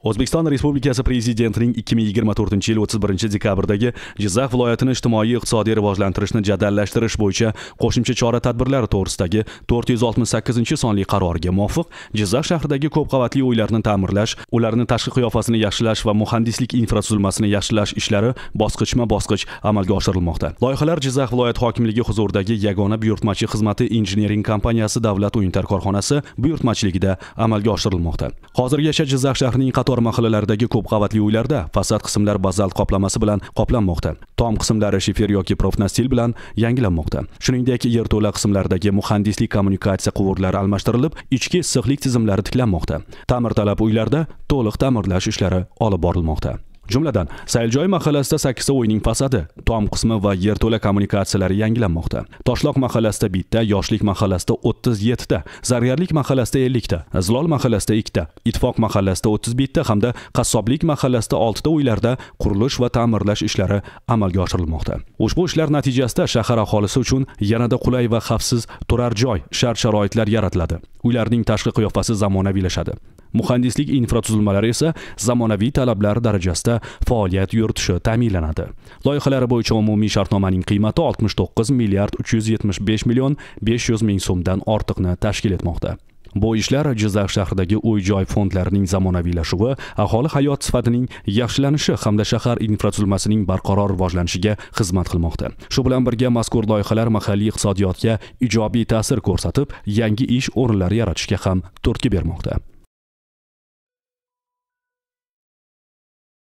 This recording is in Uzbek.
O'zbekiston Respublikasi Prezidentining 2024-yil 31-dekabrdagi Jizzax viloyatini ijtimoiy-iqtisodiy rivojlantirishni jadallashtirish bo'yicha qo'shimcha chora-tadbirlar to'g'risidagi 468-sonli qaroriga muvofiq Jizzax shahridagi ko'p qavatli uylarni ta'mirlash, ularning tashqi qiyofasini yaxshilash va muhandislik infratuzilmasini yaxshilash ishlari bosqichma-bosqich amalga oshirilmoqda. Loyihalar Jizzax viloyat hokimligi huzuridagi yagona buyurtmachi xizmati injiniring kompaniyasi davlat uyintar korxonasi buyurtmachiligida amalga oshirilmoqda. Hozirgacha Jizzax shahrining qator mahallalaridagi ko'p qavatli uylarda fasad qismlar bazalt qoplamasi bilan qoplanmoqda. Tom qismlari shifer yoki profnastil bilan yangilanmoqda. Shuningdek, yerto'la qismlaridagi muhandislik kommunikatsiya quvurlari almashtirilib, ichki issiqlik tizimlari tiklanmoqda. Ta'mirtalab uylarda to'liq ta'mirlash ishlari olib borilmoqda. Jumladan, Sayiljoy mahallasida 8 ta uyning fasadi, tom qismi va yerto'la kommunikatsiyalari yangilanmoqda. Toshloq mahallasida bitta, Yoshlik mahallasida 37 ta, Zargarlik mahallasida 50 ta, Zilol mahallasida 2 ta, Ittifoq mahallasida 31 ta hamda Qassoblik mahallasida 6 ta uylarda qurilish va ta'mirlash ishlari amalga oshirilmoqda. Ushbu ishlar natijasida shahar aholisi uchun yanada qulay va xavfsiz turar joy, shart-sharoitlar yaratiladi. Uylarning tashqi qiyofasi zamonaviylashadi. Muhandislik infratuzilmalari esa zamonaviy talablar darajasida faoliyat yuritishi ta'minlanadi. Loyihalar bo'yicha umumiy shartnomaning qiymati 69 milliard 375 million 500 ming so'mdan ortiqni tashkil etmoqda. Bu ishlar Jizzax shahridagi uy-joy fondlarining zamonaviylashuvi, aholi hayot sifatining yaxshilanishi hamda shahar infratuzilmasining barqaror rivojlanishiga xizmat qilmoqda. Shu bilan birga mazkur loyihalar mahalliy iqtisodiyotga ijobiy ta'sir ko'rsatib, yangi ish o'rinlari yaratishga ham turtki bermoqda.